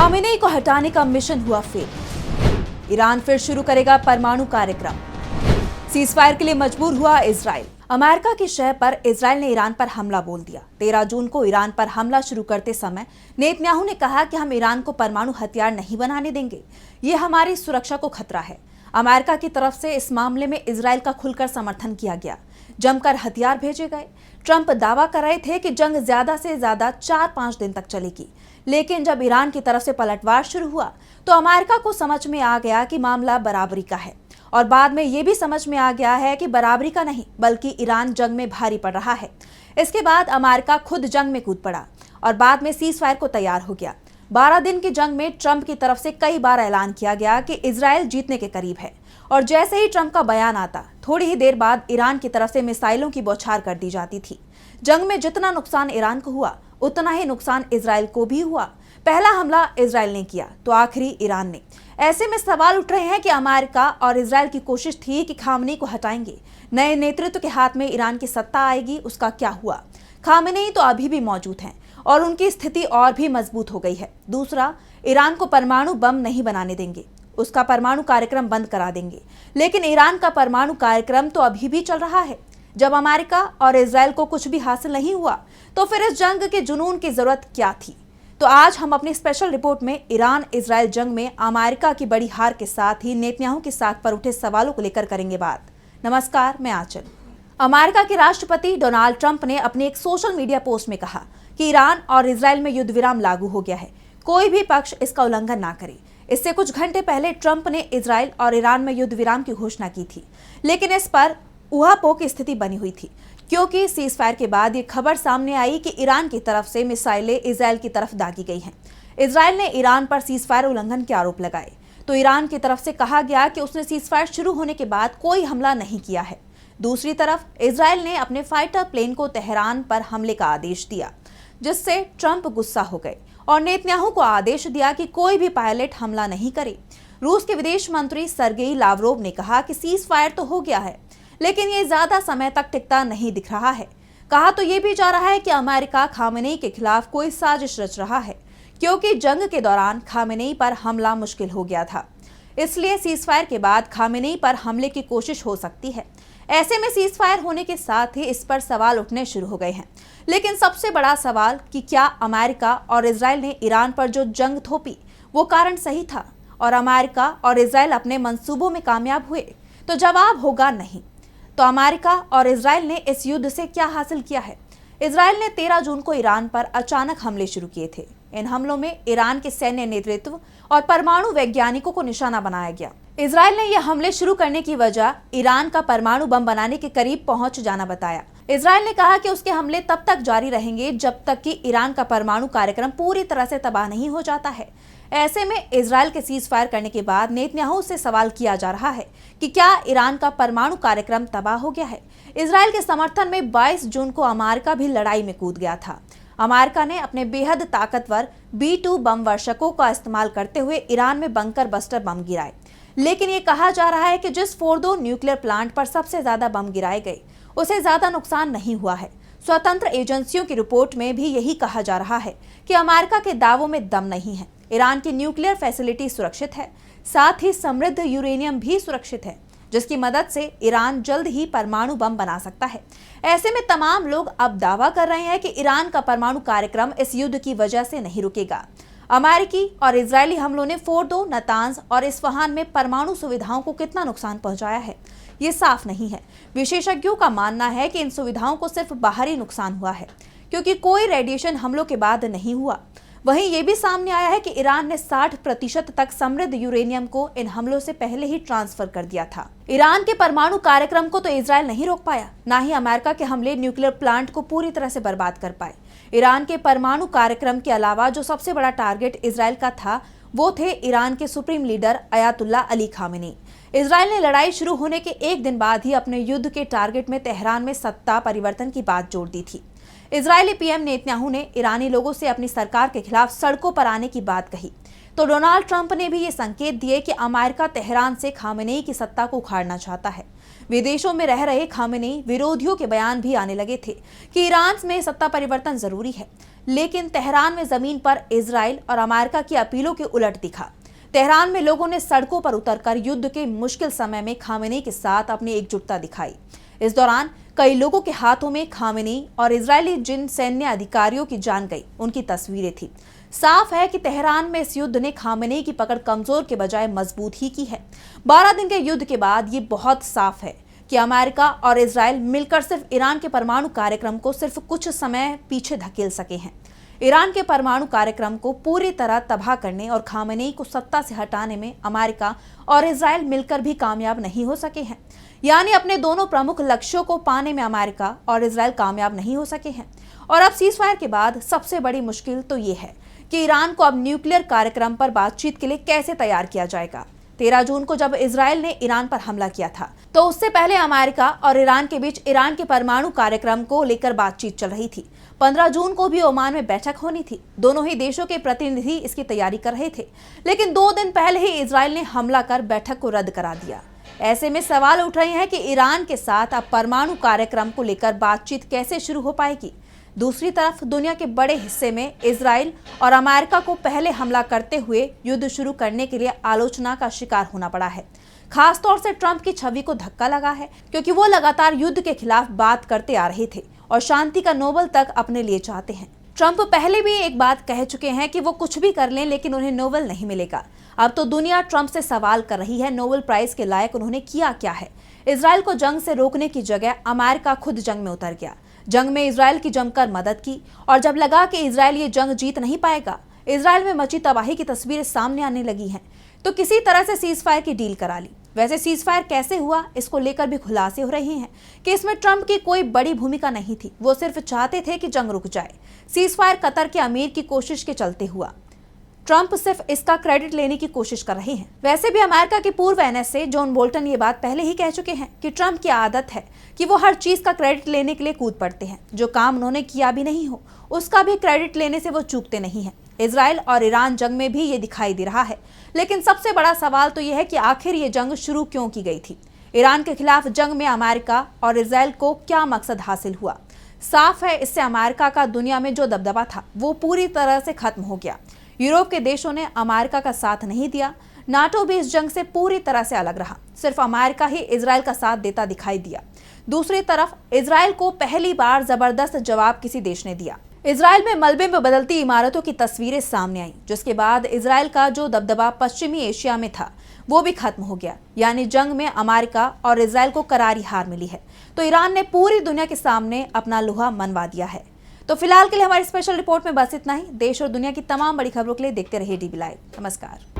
Khamenei को हटाने का मिशन हुआ फेल। ईरान फिर शुरू करेगा परमाणु कार्यक्रम। सीजफायर के लिए मजबूर हुआ इजराइल। अमेरिका की शह पर इजराइल ने ईरान पर हमला बोल दिया। 13 जून को ईरान पर हमला शुरू करते समय नेतन्याहू ने कहा कि हम ईरान को परमाणु हथियार नहीं बनाने देंगे, ये हमारी सुरक्षा को खतरा है। अमेरिका की तरफ से इस मामले में इजराइल का खुलकर समर्थन किया गया, जमकर हथियार भेजे गए। ट्रंप दावा कर रहे थे कि जंग ज्यादा से ज्यादा 4-5 दिन तक चलेगी, लेकिन जब ईरान की तरफ से पलटवार शुरू हुआ तो अमेरिका को समझ में आ गया कि मामला बराबरी का है, और बाद में ये भी समझ में आ गया है कि बराबरी का नहीं बल्कि ईरान जंग में भारी पड़ रहा है। इसके बाद अमेरिका खुद जंग में कूद पड़ा और बाद में सीज फायर को तैयार हो गया। 12 दिन की जंग में ट्रंप की तरफ से कई बार ऐलान किया गया कि इजराइल जीतने के करीब है, और जैसे ही ट्रंप का बयान आता थोड़ी ही देर बाद ईरान की तरफ से मिसाइलों की बौछार कर दी जाती थी। जंग में जितना नुकसान ईरान को हुआ उतना ही नुकसान इजराइल को भी हुआ। पहला हमला इजराइल ने किया तो आखिरी ईरान ने। ऐसे में सवाल उठ रहे हैं कि अमेरिका और इजराइल की कोशिश थी कि खामेनेई को हटाएंगे, नए नेतृत्व के हाथ में ईरान की सत्ता आएगी, उसका क्या हुआ? खामेनेई तो अभी भी मौजूद हैं और उनकी स्थिति और भी मजबूत हो गई है। दूसरा, ईरान को परमाणु बम नहीं बनाने देंगे, उसका परमाणु कार्यक्रम बंद करा देंगे। लेकिन ईरान का परमाणु कार्यक्रम तो अभी भी चल रहा है। जब अमेरिका और इजराइल को कुछ भी हासिल नहीं हुआ तो फिर इस जंग के जुनून की जरूरत क्या थी? तो आज हम अपनी स्पेशल रिपोर्ट में ईरान इजराइल जंग में अमेरिका की बड़ी हार के साथ ही नेतन्याहू की साख पर उठे सवालों को लेकर करेंगे बात। नमस्कार, मैं आंचल। अमेरिका के राष्ट्रपति डोनाल्ड ट्रंप ने अपने एक सोशल मीडिया पोस्ट में कहा कि ईरान और इजराइल में युद्ध विराम लागू हो गया है, कोई भी पक्ष इसका उल्लंघन ना करे। इससे कुछ घंटे पहले ट्रंप ने इजराइल और ईरान में युद्ध विराम की घोषणा की थी, लेकिन इस पर ऊहापोह की स्थिति बनी हुई थी, क्योंकि सीज फायर के बाद ये खबर सामने आई कि ईरान की तरफ से मिसाइलें इजराइल की तरफ दागी गई हैं। इजराइल ने ईरान पर सीज फायर उल्लंघन के आरोप लगाए तो ईरान की तरफ से कहा गया कि उसने सीज फायर शुरू होने के बाद कोई हमला नहीं किया है। दूसरी तरफ इजराइल ने अपने फाइटर प्लेन को तेहरान पर हमले का आदेश दिया, जिससे ट्रंप गुस्सा हो गए और नेतन्याहू को आदेश दिया कि कोई भी पायलट हमला नहीं करे। रूस के विदेश मंत्री सर्गेई लावरोव ने कहा कि सीज फायर तो हो गया है, लेकिन ये ज्यादा समय तक टिकता नहीं दिख रहा है। कहा तो ये भी जा रहा है कि अमेरिका खामेनेई के खिलाफ कोई साजिश रच रहा है, क्योंकि जंग के दौरान खामेनेई पर हमला मुश्किल हो गया था। इसलिए सीज फायर के बाद खामेनेई पर हमले की कोशिश हो सकती है। ऐसे में सीज फायर होने के साथ ही इस पर सवाल उठने शुरू हो गए हैं। लेकिन सबसे बड़ा सवाल कि क्या अमेरिका और इजराइल ने ईरान पर जो जंग थोपी वो कारण सही था और अमेरिका और इजराइल अपने मंसूबों में कामयाब हुए? तो जवाब होगा नहीं। तो अमेरिका और इजराइल ने इस युद्ध से क्या हासिल किया है? इजराइल ने 13 जून को ईरान पर अचानक हमले शुरू किए थे। इन हमलों में ईरान के सैन्य नेतृत्व और परमाणु वैज्ञानिकों को निशाना बनाया गया। इजराइल ने यह हमले शुरू करने की वजह ईरान का परमाणु बम बनाने के करीब पहुंच जाना बताया। इजराइल ने कहा कि उसके हमले तब तक जारी रहेंगे जब तक कि ईरान का परमाणु कार्यक्रम पूरी तरह से तबाह नहीं हो जाता है। ऐसे में इजराइल के सीज फायर करने के बाद नेतन्याहू से सवाल किया जा रहा है कि क्या ईरान का परमाणु कार्यक्रम तबाह हो गया है? इजराइल के समर्थन में 22 जून को अमेरिका भी लड़ाई में कूद गया था। अमेरिका ने अपने बेहद ताकतवर B-2 बम वर्षकों का इस्तेमाल करते हुए ईरान में बंकर बस्टर बम गिराए। लेकिन ये कहा जा रहा है कि जिस फोर्दो न्यूक्लियर प्लांट पर सबसे ज्यादा बम गिराए गए उसे ज्यादा नुकसान नहीं हुआ है। स्वतंत्र एजेंसियों की रिपोर्ट में भी यही कहा जा रहा है कि अमेरिका के दावों में दम नहीं है। ईरान की न्यूक्लियर फैसिलिटी सुरक्षित है, साथ ही समृद्ध यूरेनियम भी सुरक्षित है, जिसकी मदद से ईरान जल्द ही परमाणु बम बना सकता है। ऐसे में तमाम लोग अब दावा कर रहे हैं कि ईरान का परमाणु कार्यक्रम इस युद्ध की वजह से नहीं रुकेगा। अमेरिकी और इजरायली हमलों ने फोर्दो, नतांज और इस्फहान में परमाणु सुविधाओं को कितना नुकसान पहुंचाया है, ये साफ नहीं है। विशेषज्ञों का मानना है कि इन सुविधाओं को सिर्फ बाहरी नुकसान हुआ है, क्योंकि कोई रेडिएशन हमलों के बाद नहीं हुआ। वहीं ये भी सामने आया है कि ईरान ने 60% तक समृद्ध यूरेनियम को इन हमलों से पहले ही ट्रांसफर कर दिया था। ईरान के परमाणु कार्यक्रम को तो इजराइल नहीं रोक पाया, ना ही अमेरिका के हमले न्यूक्लियर प्लांट को पूरी तरह से बर्बाद कर पाए। ईरान के परमाणु कार्यक्रम के अलावा जो सबसे बड़ा टारगेट इजराइल का था वो थे ईरान के supreme leader Ayatollah Ali Khamenei. Israel ने लड़ाई शुरू होने के एक दिन बाद ही अपने युद्ध के टारगेट में तेहरान में सत्ता परिवर्तन की बात जोड़ दी थी। इजरायली पीएम नेतन्याहू ने ईरानी लोगों से अपनी सरकार के खिलाफ सड़कों पर आने की बात कही तो डोनाल्ड ट्रंप ने भी ये संकेत दिए कि अमेरिका तेहरान से खामेनेई की सत्ता को उखाड़ना चाहता है। विदेशों में रह रहे खामेनेई विरोधियों के बयान भी आने लगे थे कि ईरान में सत्ता परिवर्तन जरूरी है, लेकिन तेहरान में जमीन पर इजराइल और अमेरिका की अपीलों के उलट दिखा। तेहरान में लोगों ने सड़कों पर उतरकर युद्ध के मुश्किल समय में खामेनेई के साथ अपनी एकजुटता दिखाई। इस दौरान कई लोगों के हाथों में खामेनेई और इजरायली जिन सैन्य अधिकारियों की जान गई उनकी तस्वीरें थी। साफ है कि तेहरान में इस युद्ध ने खामेनेई की पकड़ कमजोर के बजाय मजबूत ही की है। 12 दिन के युद्ध के बाद ये बहुत साफ है कि अमेरिका और इजराइल मिलकर सिर्फ ईरान के परमाणु कार्यक्रम को सिर्फ कुछ समय पीछे धकेल सके हैं। ईरान के परमाणु कार्यक्रम को पूरी तरह तबाह करने और खामेनेई को सत्ता से हटाने में अमेरिका और इजराइल मिलकर भी कामयाब नहीं हो सके हैं। यानी अपने दोनों प्रमुख लक्ष्यों को पाने में अमेरिका और इजराइल कामयाब नहीं हो सके हैं। और अब सीजफायर के बाद सबसे बड़ी मुश्किल तो ये है कि ईरान को अब न्यूक्लियर कार्यक्रम पर बातचीत के लिए कैसे तैयार किया जाएगा। 13 जून को जब इजराइल ने ईरान पर हमला किया था तो उससे पहले अमेरिका और ईरान के बीच ईरान के परमाणु कार्यक्रम को लेकर बातचीत चल रही थी। 15 जून को भी ओमान में बैठक होनी थी। दोनों ही देशों के प्रतिनिधि इसकी तैयारी कर रहे थे, लेकिन 2 दिन पहले ही इजराइल ने हमला कर बैठक को रद्द करा दिया। ऐसे में सवाल उठ रहे हैं कि ईरान के साथ अब परमाणु कार्यक्रम को लेकर बातचीत कैसे शुरू हो पाएगी। दूसरी तरफ दुनिया के बड़े हिस्से में इजराइल और अमेरिका को पहले हमला करते हुए युद्ध शुरू करने के लिए आलोचना का शिकार होना पड़ा है। खासतौर से ट्रंप की छवि को धक्का लगा है, क्योंकि वो लगातार युद्ध के खिलाफ बात करते आ रहे थे और शांति का नोबेल तक अपने लिए चाहते हैं। ट्रंप पहले भी एक बात कह चुके हैं कि वो कुछ भी कर लें लेकिन उन्हें नोबेल नहीं मिलेगा। अब तो दुनिया ट्रंप से सवाल कर रही है, नोबेल प्राइज के लायक उन्होंने किया क्या है। इजराइल को जंग से रोकने की जगह अमेरिका खुद जंग में उतर गया। जंग में इजराइल की जमकर मदद की और जब लगा कि इजराइल ये जंग जीत नहीं पाएगा, इजराइल में मची तबाही की तस्वीरें सामने आने लगी हैं, तो किसी तरह से सीजफायर की डील करा ली। वैसे सीजफायर कैसे हुआ, इसको लेकर भी खुलासे हो रहे हैं कि इसमें ट्रंप की कोई बड़ी भूमिका नहीं थी। वो सिर्फ चाहते थे कि जंग रुक जाए। सीजफायर कतर के अमीर की कोशिश के चलते हुआ। ट्रंप सिर्फ इसका क्रेडिट लेने की कोशिश कर रहे हैं। वैसे भी अमेरिका के पूर्व एनएसए जॉन बोल्टन ये बात पहले ही कह चुके हैं कि ट्रंप की आदत है कि वो हर चीज का क्रेडिट लेने के लिए कूद पड़ते हैं। जो काम उन्होंने किया भी नहीं हो उसका भी क्रेडिट लेने से वो चूकते नहीं हैं। इजराइल और ईरान जंग में भी ये दिखाई दे रहा है, लेकिन सबसे बड़ा सवाल तो यह है कि आखिर ये जंग शुरू क्यों की गई थी। ईरान के खिलाफ जंग में अमेरिका और इजराइल को क्या मकसद हासिल हुआ। साफ है, इससे अमेरिका का दुनिया में जो दबदबा था वो पूरी तरह से खत्म हो गया। यूरोप के देशों ने अमेरिका का साथ नहीं दिया। नाटो भी इस जंग से पूरी तरह से अलग रहा। सिर्फ अमेरिका ही इजराइल का साथ देता दिखाई दिया। दूसरी तरफ इजराइल को पहली बार जबरदस्त जवाब किसी देश ने दिया। इजराइल में मलबे में बदलती इमारतों की तस्वीरें सामने आई, जिसके बाद इजराइल का जो दबदबा पश्चिमी एशिया में था वो भी खत्म हो गया। यानी जंग में अमेरिका और इजराइल को करारी हार मिली है, तो ईरान ने पूरी दुनिया के सामने अपना लोहा मनवा दिया है। तो फिलहाल के लिए हमारी स्पेशल रिपोर्ट में बस इतना ही। देश और दुनिया की तमाम बड़ी खबरों के लिए देखते रहिए डीबी लाइव। नमस्कार।